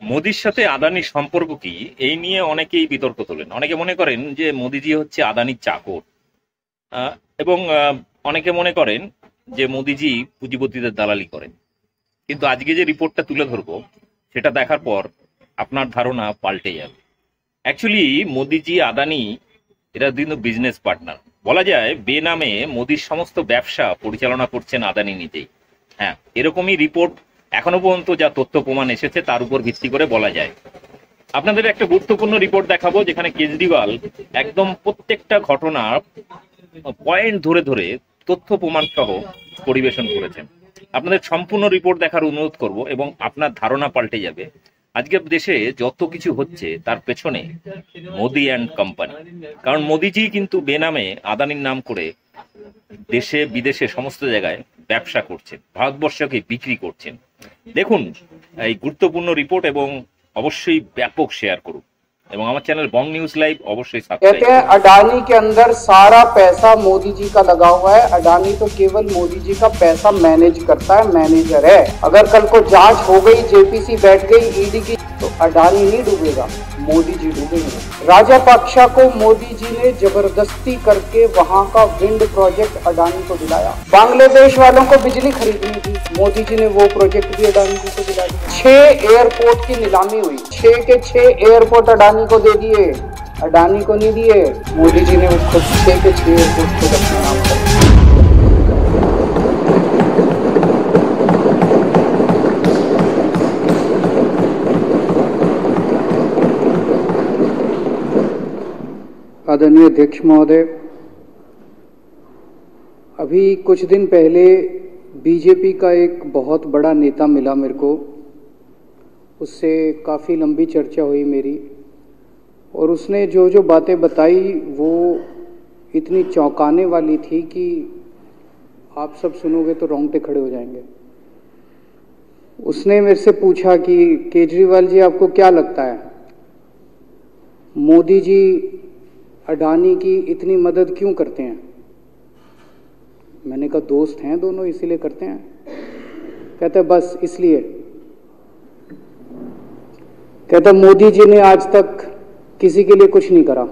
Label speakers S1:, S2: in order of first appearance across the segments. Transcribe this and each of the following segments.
S1: মোদির সাথে আদানির সম্পর্ক কি এই নিয়ে অনেকেই বিতর্ক তোলেন। অনেকে মনে করেন যে মোদিজি হচ্ছে আদানির চাকর, আহ, এবং অনেকে মনে করেন যে মোদিজি পুঁজিপতিদের দালালি করেন। কিন্তু আজকে যে রিপোর্টটা তুলে ধরবো সেটা দেখার পর আপনার ধারণা পাল্টে যাবে। অ্যাকচুয়ালি মোদিজি আদানি এরা কিন্তু বিজনেস পার্টনার বলা যায়। বেনামে মোদির সমস্ত ব্যবসা পরিচালনা করছেন আদানি নিজেই। হ্যাঁ, এরকমই রিপোর্ট এখনো পর্যন্ত যা তথ্য প্রমাণ এসেছে তার উপর ভিত্তি করে বলা যায়। আপনাদের একটা গুরুত্বপূর্ণ রিপোর্ট দেখাবো যেখানে কেজরিওয়াল একদম প্রত্যেকটা ঘটনার পয়েন্ট ধরে ধরে তথ্য প্রমাণ সহ পরিবেশন করেছেন। আপনাদের সম্পূর্ণ রিপোর্ট দেখার অনুরোধ করব এবং আপনার ধারণা পাল্টে যাবে। আজকের দেশে যত কিছু হচ্ছে তার পেছনে মোদি অ্যান্ড কোম্পানি। কারণ মোদিজি কিন্তু বেনামে আদানির নাম করে দেশে বিদেশে সমস্ত জায়গায় ব্যবসা করছেন, ভারতবর্ষকে বিক্রি করছেন। দেখুন এই গুরুত্বপূর্ণ রিপোর্ট এবং অবশ্যই ব্যাপক শেয়ার করুন এবং আমার চ্যানেল বং নিউজ লাইভ অবশ্যই সাবস্ক্রাইব
S2: कहते हैं अडानी के अंदर सारा पैसा मोदी जी का लगा हुआ है। अडानी तो केवल मोदी जी का पैसा मैनेज करता है, मैनेजर है। अगर कल को जांच हो गई, जेपीसी बैठ गई ईडी की, तो अडानी नहीं डूबेगा, मोदी जी डूबेंगे। राजापक्षा को मोदी जी ने जबरदस्ती करके वहां का विंड प्रोजेक्ट अडानी को दिलाया। बांग्लादेश वालों को बिजली खरीदनी थी, मोदी जी ने वो प्रोजेक्ट भी अडानी जी को दिला दिया। 6 एयरपोर्ट की नीलामी हुई, 6 के 6 एयरपोर्ट अडानी को दे दिए, अडानी को नहीं दिए। मोदी जी ने खुद 6 के 6 एयरपोर्ट को अपने नाम कर दिया। आदरणीय अध्यक्ष महोदय, अभी कुछ दिन पहले बीजेपी का एक बहुत बड़ा नेता मिला मेरे को, उससे काफ़ी लंबी चर्चा हुई मेरी, और उसने जो जो बातें बताई वो इतनी चौंकाने वाली थी कि आप सब सुनोगे तो रोंगटे खड़े हो जाएंगे। उसने मेरे से पूछा कि केजरीवाल जी आपको क्या लगता है, मोदी जी अडानी की इतनी मदद क्यों करते हैं? मैंने कहा दोस्त हैं दोनों इसीलिए करते हैं। कहता बस इसलिए। कहता मोदी जी ने आज तक किसी के लिए कुछ नहीं करा,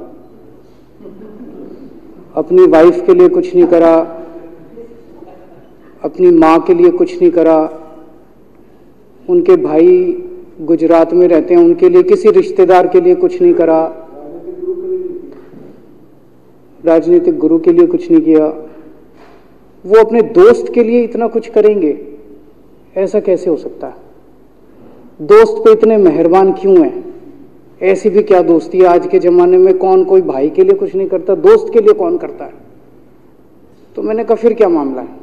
S2: अपनी वाइफ के लिए कुछ नहीं करा, अपनी माँ के लिए कुछ नहीं करा, उनके भाई गुजरात में रहते हैं उनके लिए, किसी रिश्तेदार के लिए कुछ नहीं करा, राजनीतिक गुरु के लिए कुछ नहीं किया। वो अपने दोस्त के लिए इतना कुछ करेंगे, ऐसा कैसे हो सकता है? दोस्त पे इतने मेहरबान क्यों हैं? ऐसी भी क्या दोस्ती है? आज के ज़माने में कौन कोई भाई के लिए कुछ नहीं करता, दोस्त के लिए कौन करता है? तो मैंने कहा फिर क्या मामला है?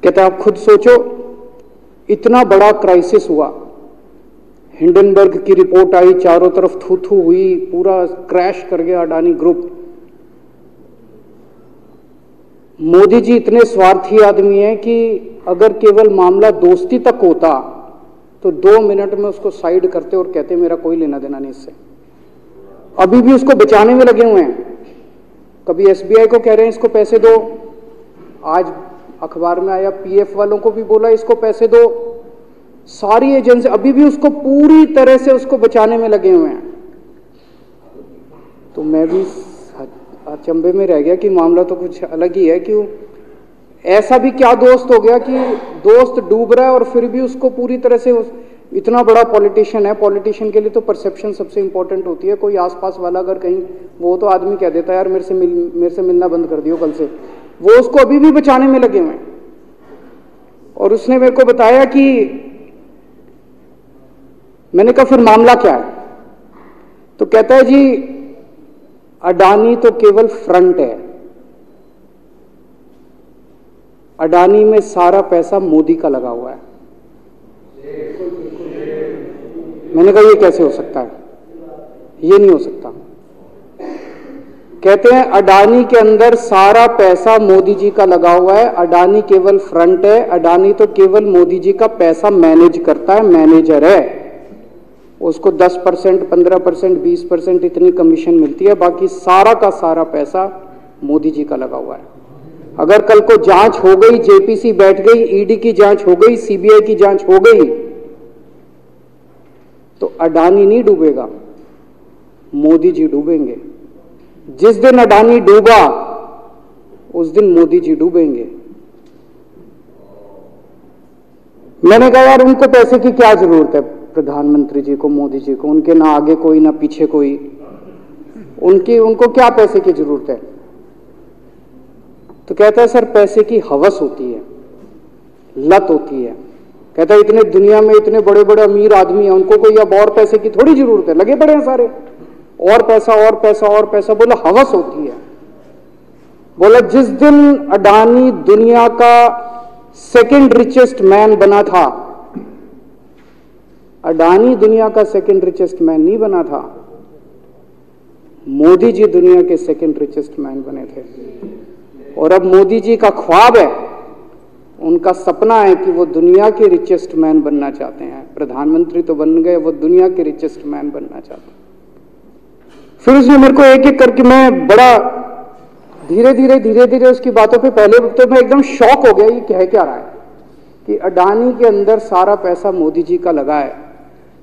S2: कहता आप खुद सोचो, इतना बड़ा क्राइसिस हुआ, हिंडनबर्ग की रिपोर्ट आई, चारों तरफ थू थू हुई, पूरा क्रैश कर गया अडानी ग्रुप। मोदी जी इतने स्वार्थी आदमी हैं कि अगर केवल मामला दोस्ती तक होता तो 2 मिनट में उसको साइड करते और कहते मेरा कोई लेना देना नहीं इससे। अभी भी उसको बचाने में लगे हुए हैं। कभी एसबीआई को कह रहे हैं इसको पैसे दो, आज अखबार में आया पीएफ वालों को भी बोला इसको पैसे दो। सारी एजेंसी अभी भी उसको पूरी तरह से उसको बचाने में लगे हुए हैं। तो मैं भी अचंभे में रह गया कि मामला तो कुछ अलग ही है। क्यों ऐसा भी क्या दोस्त हो गया कि दोस्त डूब रहा है और फिर भी उसको पूरी तरह से इतना बड़ा पॉलिटिशियन है। पॉलिटिशियन के लिए तो परसेप्शन सबसे इंपॉर्टेंट होती है। कोई आसपास वाला अगर कहीं वो तो आदमी कह देता है यार मेरे से मिलना बंद कर दियो कल से, वो उसको अभी भी बचाने में लगे हुए हैं। और उसने मेरे को बताया कि मैंने कहा फिर मामला क्या है? तो कहता है जी अडानी तो केवल फ्रंट है, अडानी में सारा पैसा मोदी का लगा हुआ है। मैंने कहा ये कैसे हो सकता है? ये नहीं हो सकता। कहते हैं अडानी के अंदर सारा पैसा मोदी जी का लगा हुआ है, अडानी केवल फ्रंट है, अडानी तो केवल मोदी जी का पैसा मैनेज करता है, मैनेजर है। उसको 10%, 15%, 20% इतनी कमीशन मिलती है, बाकी सारा का सारा पैसा मोदी जी का लगा हुआ है। अगर कल को जांच हो गई, जेपीसी बैठ गई, ईडी की जांच हो गई, सीबीआई की जांच हो गई, तो अडानी नहीं डूबेगा, मोदी जी डूबेंगे। जिस दिन अडानी डूबा उस दिन मोदी जी डूबेंगे। मैंने कहा यार उनको पैसे की क्या जरूरत है, प्रधानमंत्री जी को, मोदी जी को, उनके ना आगे कोई ना पीछे कोई, उनको क्या पैसे की जरूरत है। तो कहता है सर पैसे की हवस होती है, लत होती है। कहता है इतने दुनिया में इतने बड़े बड़े अमीर आदमी हैं, उनको कोई अब और पैसे की थोड़ी जरूरत है, लगे पड़े हैं सारे, और पैसा और पैसा और पैसा। बोला हवस होती है। बोला जिस दिन अडानी दुनिया का सेकंड रिचेस्ट मैन बना था, अडानी दुनिया का सेकंड रिचेस्ट मैन नहीं बना था, मोदी जी दुनिया के सेकंड रिचेस्ट मैन बने थे। और अब मोदी जी का ख्वाब है, उनका सपना है कि वो दुनिया के रिचेस्ट मैन बनना चाहते हैं। प्रधानमंत्री तो बन गए, वो दुनिया के रिचेस्ट मैन बनना चाहते हैं। फिर उसने मेरे को एक एक करके, मैं बड़ा धीरे धीरे उसकी बातों पे, पहले तो मैं एकदम शॉक हो गया, ये कह क्या रहा है कि अडानी के अंदर सारा पैसा मोदी जी का लगा है।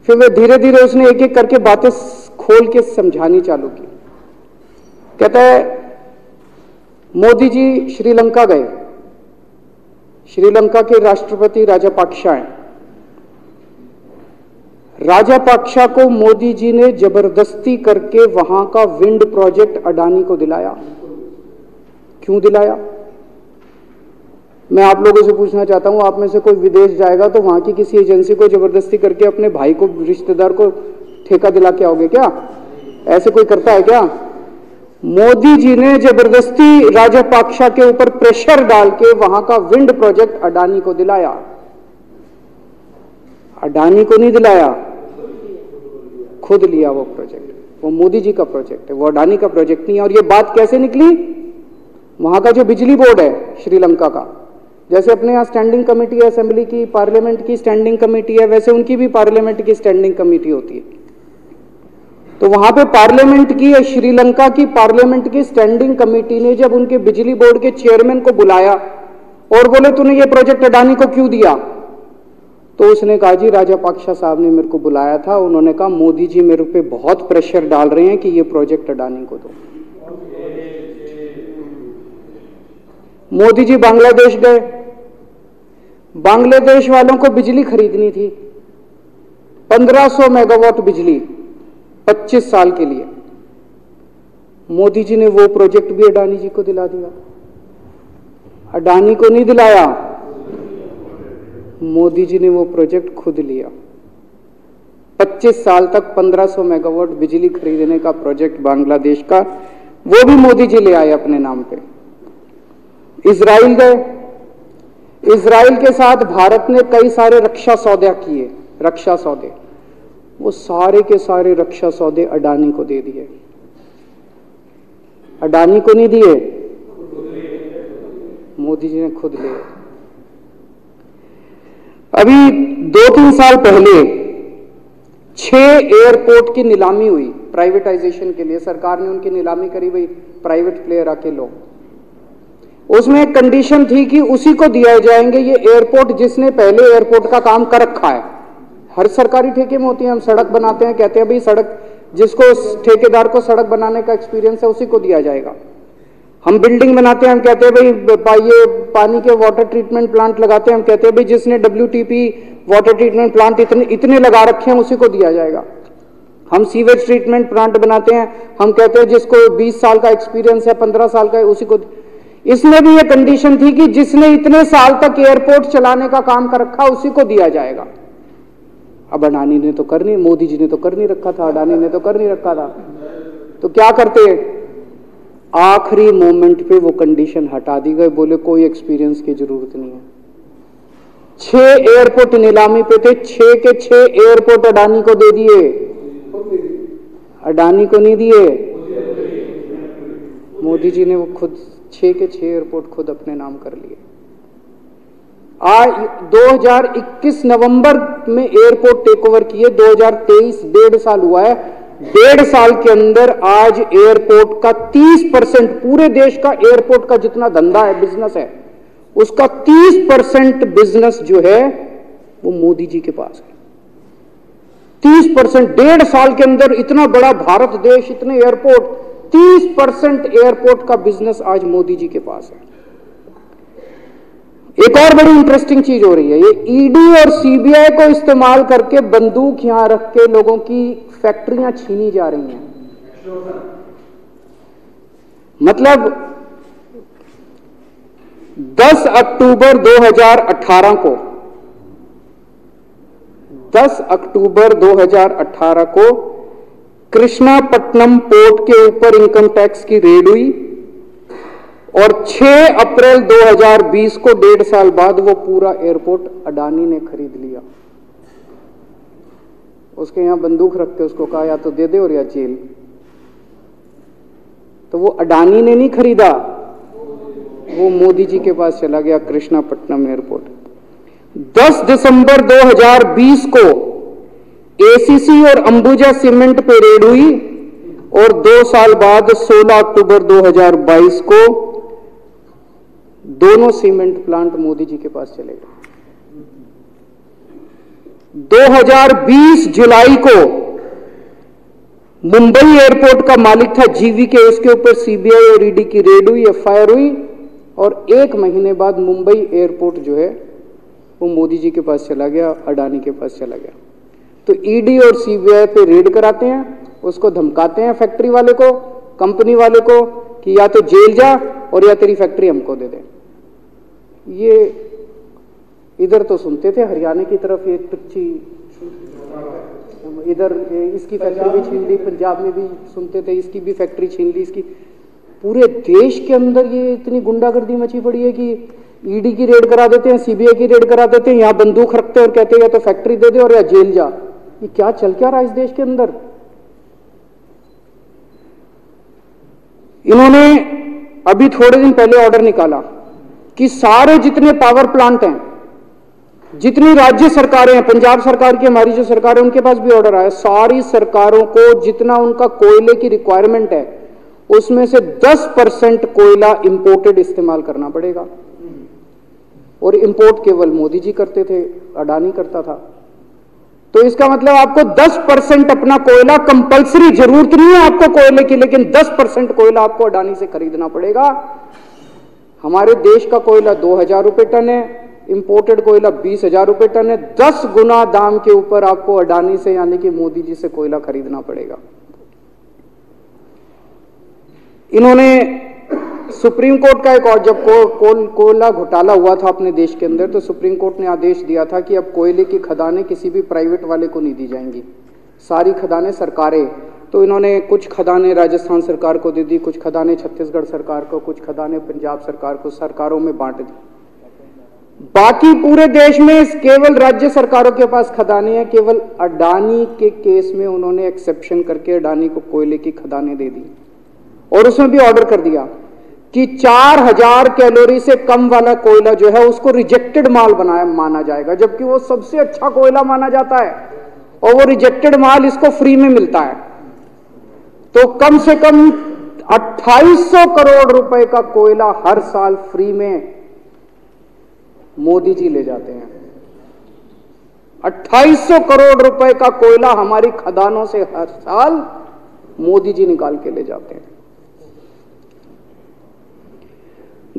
S2: फिर वे धीरे धीरे उसने एक एक करके बातें खोल के समझानी चालू की। कहता है मोदी जी श्रीलंका गए, श्रीलंका के राष्ट्रपति राजापाक्सा हैं। राजापाक्सा को मोदी जी ने जबरदस्ती करके वहां का विंड प्रोजेक्ट अडानी को दिलाया। क्यों दिलाया? मैं आप लोगों से पूछना चाहता हूं, आप में से कोई विदेश जाएगा तो वहां की किसी एजेंसी को जबरदस्ती करके अपने भाई को, रिश्तेदार को ठेका दिला के आओगे क्या? ऐसे कोई करता है क्या? मोदी जी ने जबरदस्ती राजापाक्सा के ऊपर प्रेशर डाल के वहां का विंड प्रोजेक्ट अडानी को दिलाया। अडानी को नहीं दिलाया, खुद लिया वो प्रोजेक्ट। वो मोदी जी का प्रोजेक्ट है, वो अडानी का प्रोजेक्ट नहीं है। और ये बात कैसे निकली? वहां का जो बिजली बोर्ड है श्रीलंका का, जैसे अपने यहाँ स्टैंडिंग कमेटी है असेंबली की, पार्लियामेंट की स्टैंडिंग कमेटी है, वैसे उनकी भी पार्लियामेंट की स्टैंडिंग कमेटी होती है। तो वहां पे पार्लियामेंट की, श्रीलंका की पार्लियामेंट की स्टैंडिंग कमेटी ने जब उनके बिजली बोर्ड के चेयरमैन को बुलाया और बोले तूने ये प्रोजेक्ट अडानी को क्यों दिया, तो उसने कहा जी राजापाक्सा साहब ने मेरे को बुलाया था, उन्होंने कहा मोदी जी मेरे पे बहुत प्रेशर डाल रहे हैं कि ये प्रोजेक्ट अडानी को दो। मोदी जी बांग्लादेश गए, बांग्लादेश वालों को बिजली खरीदनी थी, 1500 मेगावाट बिजली 25 साल के लिए। मोदी जी ने वो प्रोजेक्ट भी अडानी जी को दिला दिया। अडानी को नहीं दिलाया, मोदी जी ने वो प्रोजेक्ट खुद लिया। 25 साल तक 1500 मेगावाट बिजली खरीदने का प्रोजेक्ट बांग्लादेश का, वो भी मोदी जी ले आए अपने नाम पे। इजराइल गए, इजराइल के साथ भारत ने कई सारे रक्षा सौदे किए, रक्षा सौदे, वो सारे के सारे रक्षा सौदे अडानी को दे दिए। अडानी को नहीं दिए, मोदी जी ने खुद लिए। अभी 2-3 साल पहले 6 एयरपोर्ट की नीलामी हुई प्राइवेटाइजेशन के लिए, सरकार ने उनकी नीलामी करी, भाई प्राइवेट प्लेयर आके लो। उसमें एक कंडीशन थी कि उसी को दिया जाएंगे ये एयरपोर्ट जिसने पहले एयरपोर्ट का काम कर रखा है। हर सरकारी ठेके में होती है, हम सड़क बनाते हैं, कहते हैं भाई सड़क, जिसको ठेकेदार को सड़क बनाने का एक्सपीरियंस है उसी को दिया जाएगा। हम बिल्डिंग बनाते हैं, हम कहते हैं भाई ये पानी के वाटर ट्रीटमेंट प्लांट लगाते हैं, हम कहते हैं भाई जिसने WTP वाटर ट्रीटमेंट प्लांट इतने लगा रखे हैं उसी को दिया जाएगा। हम सीवेज ट्रीटमेंट प्लांट बनाते हैं, हम कहते हैं जिसको 20 साल का एक्सपीरियंस है, 15 साल का है, उसी को। इसमें भी ये कंडीशन थी कि जिसने इतने साल तक एयरपोर्ट चलाने का काम कर रखा उसी को दिया जाएगा। अब अडानी ने तो कर नहीं, मोदी जी ने तो कर नहीं रखा था, अडानी ने तो कर नहीं रखा था, तो क्या करते? आखिरी मोमेंट पे वो कंडीशन हटा दी गई, बोले कोई एक्सपीरियंस की जरूरत नहीं है। 6 एयरपोर्ट नीलामी पे थे, 6 के 6 एयरपोर्ट अडानी को दे दिए, अडानी को नहीं दिए। मोदी जी ने वो खुद 6 के 6 एयरपोर्ट खुद अपने नाम कर लिए। आज 2021 नवंबर में एयरपोर्ट टेक ओवर किए, 2023 1.5 साल हुआ है। 1.5 साल के अंदर आज एयरपोर्ट का 30%, पूरे देश का एयरपोर्ट का जितना धंधा है, बिजनेस है, उसका 30% बिजनेस जो है वो मोदी जी के पास है। 30%, 1.5 साल के अंदर इतना बड़ा भारत देश, इतने एयरपोर्ट, 30% एयरपोर्ट का बिजनेस आज मोदी जी के पास है। एक और बड़ी इंटरेस्टिंग चीज हो रही है, ये ईडी और सीबीआई को इस्तेमाल करके बंदूक यहां रख के लोगों की फैक्ट्रियां छीनी जा रही हैं। मतलब 10 अक्टूबर 2018 को 10 अक्टूबर 2018 को कृष्णापट्टनम पोर्ट के ऊपर इनकम टैक्स की रेड हुई और 6 अप्रैल 2020 को 1.5 साल बाद वो पूरा एयरपोर्ट अडानी ने खरीद लिया। उसके यहां बंदूक रख के उसको कहा या तो दे दे और या जेल। तो वो अडानी ने नहीं खरीदा, वो मोदी जी के पास चला गया कृष्णापट्टनम एयरपोर्ट। 10 दिसंबर 2020 को एसीसी और अंबुजा सीमेंट पे रेड हुई और 2 साल बाद 16 अक्टूबर 2022 को दोनों सीमेंट प्लांट मोदी जी के पास चले गए। 2020 जुलाई को मुंबई एयरपोर्ट का मालिक था जीवीके, उसके ऊपर सीबीआई और ईडी की रेड हुई, एफआईआर हुई और 1 महीने बाद मुंबई एयरपोर्ट जो है वो मोदी जी के पास चला गया, अडानी के पास चला गया। तो ईडी और सीबीआई पे रेड कराते हैं, उसको धमकाते हैं फैक्ट्री वाले को, कंपनी वाले को कि या तो जेल जा और या तेरी फैक्ट्री हमको दे दे। ये इधर तो सुनते थे हरियाणा की तरफ ये तुच्छी, इधर इसकी फैक्ट्री भी छीन ली, पंजाब में भी सुनते थे इसकी भी फैक्ट्री छीन ली, इसकी। पूरे देश के अंदर ये इतनी गुंडागर्दी मची पड़ी है कि ईडी की रेड करा देते हैं, सीबीआई की रेड करा देते हैं, यहां बंदूक रखते हैं और कहते हैं या तो फैक्ट्री दे दे और या जेल जा। ये क्या चल क्या रहा है इस देश के अंदर? इन्होंने अभी थोड़े दिन पहले ऑर्डर निकाला कि सारे जितने पावर प्लांट हैं, जितनी राज्य सरकारें हैं, पंजाब सरकार की, हमारी जो सरकार है उनके पास भी ऑर्डर आया, सारी सरकारों को जितना उनका कोयले की रिक्वायरमेंट है उसमें से 10% कोयला इंपोर्टेड इस्तेमाल करना पड़ेगा। और इंपोर्ट केवल मोदी जी करते थे, अडानी करता था। तो इसका मतलब आपको 10% अपना कोयला कंपलसरी, जरूरत नहीं है आपको कोयले की, लेकिन 10% कोयला आपको अडानी से खरीदना पड़ेगा। हमारे देश का कोयला 2000 रुपए टन है, इंपोर्टेड कोयला 20,000 रुपए टन है। 10 गुना दाम के ऊपर आपको अडानी से यानी कि मोदी जी से कोयला खरीदना पड़ेगा। इन्होंने सुप्रीम कोर्ट का एक और, जब कोयला घोटाला हुआ था अपने देश के अंदर, तो सुप्रीम कोर्ट ने आदेश दिया था कि अब कोयले की खदानें किसी भी प्राइवेट वाले को नहीं दी जाएंगी, सारी खदानें सरकारें। तो इन्होंने कुछ खदानें राजस्थान सरकार को दे दी, कुछ खदानें छत्तीसगढ़ सरकार को, कुछ खदानें पंजाब सरकार को, सरकारों में बांट दी। बाकी पूरे देश में केवल राज्य सरकारों के पास खदानें हैं। केवल अडानी के केस में उन्होंने एक्सेप्शन करके अडानी को कोयले की खदानें दे दी और उसमें भी ऑर्डर कर दिया कि 4000 कैलोरी से कम वाला कोयला जो है उसको रिजेक्टेड माल माना जाएगा, जबकि वो सबसे अच्छा कोयला माना जाता है और वो रिजेक्टेड माल इसको फ्री में मिलता है। तो कम से कम 2800 करोड़ रुपए का कोयला हर साल फ्री में मोदी जी ले जाते हैं। 2800 करोड़ रुपए का कोयला हमारी खदानों से हर साल मोदी जी निकाल के ले जाते हैं।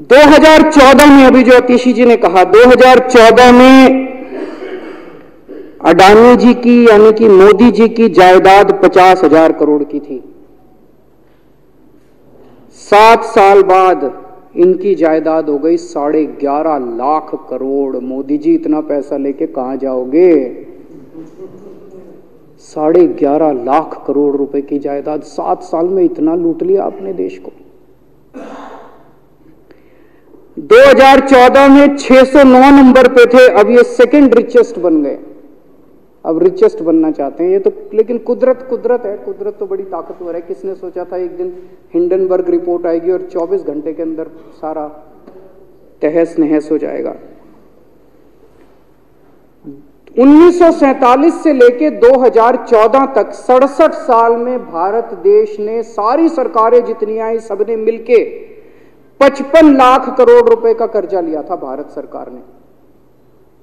S2: 2014 में, अभी जो अतिशी जी ने कहा, 2014 में अडानी जी की यानी कि मोदी जी की जायदाद 50,000 करोड़ की थी। 7 साल बाद इनकी जायदाद हो गई 11.5 लाख करोड़। मोदी जी इतना पैसा लेके कहां जाओगे? 11.5 लाख करोड़ रुपए की जायदाद, 7 साल में इतना लूट लिया आपने देश को। 2014 में 609 नंबर पे थे, अब ये सेकंड रिचेस्ट बन गए, अब रिचेस्ट बनना चाहते हैं ये तो। लेकिन कुदरत है, कुदरत तो बड़ी ताकतवर है। किसने सोचा था एक दिन हिंडनबर्ग रिपोर्ट आएगी और 24 घंटे के अंदर सारा तहस नहस हो जाएगा। 1947 से लेके 2014 तक 67 साल में भारत देश ने, सारी सरकारें जितनी आई सबने मिलके 55 लाख करोड़ रुपए का कर्जा लिया था भारत सरकार ने।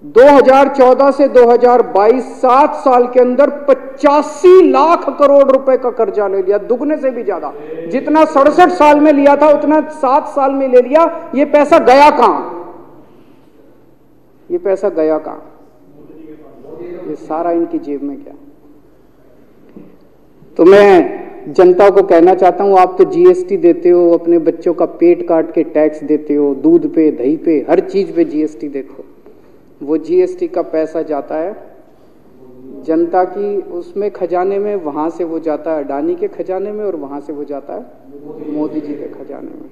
S2: 2014 से 2022 7 साल के अंदर 85 लाख करोड़ रुपए का कर्जा ले लिया, दुगने से भी ज्यादा। जितना 67 साल में लिया था उतना 7 साल में ले लिया। ये पैसा गया कहां? ये पैसा गया कहां? ये सारा इनकी जेब में गया। तो मैं जनता को कहना चाहता हूं, आप तो जीएसटी देते हो, अपने बच्चों का पेट काट के टैक्स देते हो, दूध पे, दही पे, हर चीज पे जीएसटी देते हो। वो जीएसटी का पैसा जाता है जनता की उसमें खजाने में, वहां से वो जाता है अडानी के खजाने में, और वहां से वो जाता है मोदी जी के खजाने में।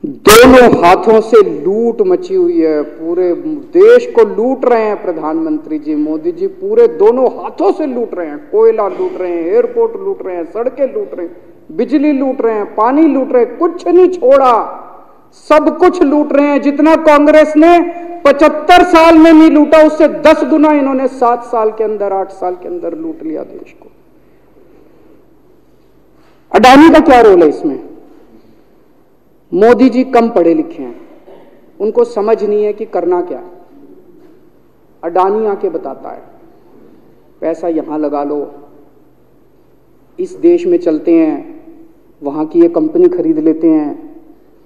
S2: दोनों हाथों से लूट मची हुई है, पूरे देश को लूट रहे हैं प्रधानमंत्री जी, मोदी जी पूरे दोनों हाथों से लूट रहे हैं। कोयला लूट रहे हैं, एयरपोर्ट लूट रहे हैं, सड़कें लूट रहे हैं, बिजली लूट रहे हैं, पानी लूट रहे हैं, कुछ नहीं छोड़ा, सब कुछ लूट रहे हैं। जितना कांग्रेस ने 75 साल में नहीं लूटा, उससे 10 गुना इन्होंने 7 साल के अंदर, 8 साल के अंदर लूट लिया देश को। अडानी का क्या रोल है इसमें? मोदी जी कम पढ़े लिखे हैं, उनको समझ नहीं है कि करना क्या है। अडानी आके बताता है पैसा यहां लगा लो, इस देश में चलते हैं, वहां की ये कंपनी खरीद लेते हैं,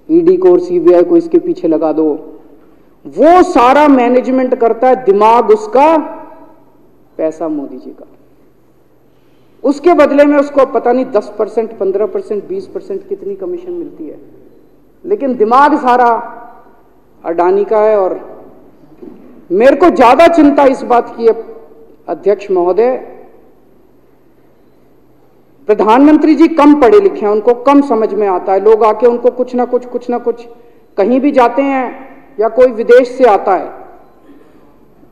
S2: ईडी को और सीबीआई को इसके पीछे लगा दो। वो सारा मैनेजमेंट करता है, दिमाग उसका, पैसा मोदी जी का। उसके बदले में उसको पता नहीं 10%, 15%, 20% कितनी कमीशन मिलती है, लेकिन दिमाग सारा अडानी का है। और मेरे को ज्यादा चिंता इस बात की है अध्यक्ष महोदय, प्रधानमंत्री जी कम पढ़े लिखे हैं, उनको कम समझ में आता है। लोग आके उनको कुछ ना कुछ कहीं भी जाते हैं या कोई विदेश से आता है,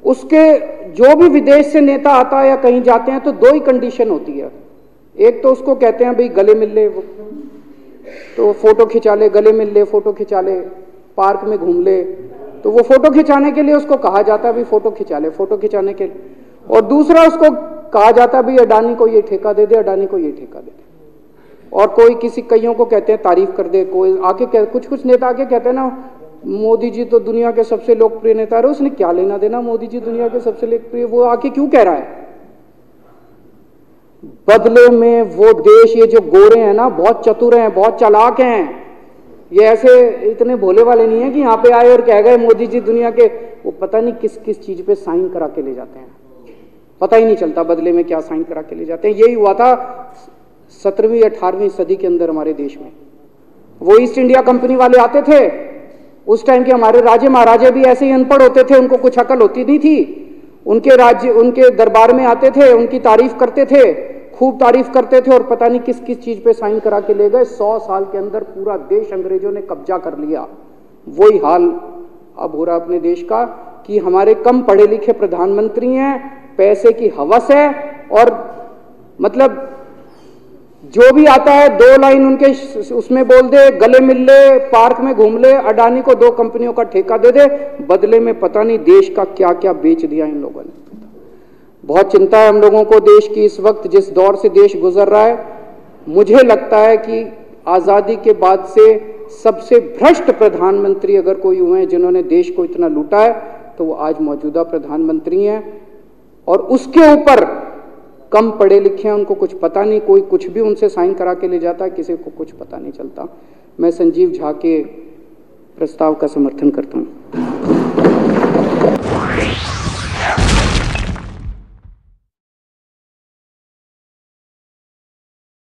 S2: उसके जो भी विदेश से नेता आता है या कहीं जाते हैं तो 2 ही कंडीशन होती है। एक तो उसको कहते हैं भाई गले मिल ले, तो फोटो खिंचा ले, गले मिल ले, फोटो खिंचा ले, पार्क में घूम ले, तो वो फोटो खिंचाने के लिए उसको कहा जाता है भाई फोटो खिंचा ले, फोटो खिंचाने के लिए। और दूसरा उसको कहा जाता है भाई अडानी को ये ठेका दे दे, अडानी को ये ठेका दे दे। और कोई किसी कईयों को कहते हैं तारीफ कर दे, कोई आके कुछ नेता आके कहते हैं ना मोदी जी तो दुनिया के सबसे लोकप्रिय नेता है। उसने क्या लेना देना, मोदी जी दुनिया के सबसे लोकप्रिय, वो आके क्यों कह रहा है? बदले में वो देश, ये जो गोरे हैं ना, बहुत चतुर हैं, बहुत चालाक हैं, ये ऐसे इतने भोले वाले नहीं है कि यहाँ पे आए और कह गए मोदी जी दुनिया के, वो पता नहीं किस किस चीज पे साइन करा के ले जाते हैं, पता ही नहीं चलता बदले में क्या साइन करा के ले जाते हैं। यही हुआ था 17वीं 18वीं सदी के अंदर हमारे देश में। वो ईस्ट इंडिया कंपनी वाले आते थे, उस टाइम के हमारे राजे महाराजे भी ऐसे ही अनपढ़ होते थे, उनको कुछ अकल होती नहीं थी। उनके राज्य, उनके दरबार में आते थे, उनकी तारीफ करते थे, खूब तारीफ करते थे, और पता नहीं किस किस चीज पे साइन करा के ले गए। 100 साल के अंदर पूरा देश अंग्रेजों ने कब्जा कर लिया। वही हाल अब हो रहा अपने देश का कि हमारे कम पढ़े लिखे प्रधानमंत्री हैं, पैसे की हवस है, और मतलब जो भी आता है 2 लाइन उनके उसमें बोल दे, गले मिल ले, पार्क में घूम ले, अडानी को 2 कंपनियों का ठेका दे दे, बदले में पता नहीं देश का क्या क्या बेच दिया इन लोगों ने। बहुत चिंता है हम लोगों को देश की इस वक्त, जिस दौर से देश गुजर रहा है। मुझे लगता है कि आजादी के बाद से सबसे भ्रष्ट प्रधानमंत्री अगर कोई हुए हैं जिन्होंने देश को इतना लूटा है, तो वो आज मौजूदा प्रधानमंत्री हैं। और उसके ऊपर कम पढ़े लिखे हैं, उनको कुछ पता नहीं, कोई कुछ भी उनसे साइन करा के ले जाता है, किसी को कुछ पता नहीं चलता। मैं संजीव झा के प्रस्ताव का समर्थन करता हूं।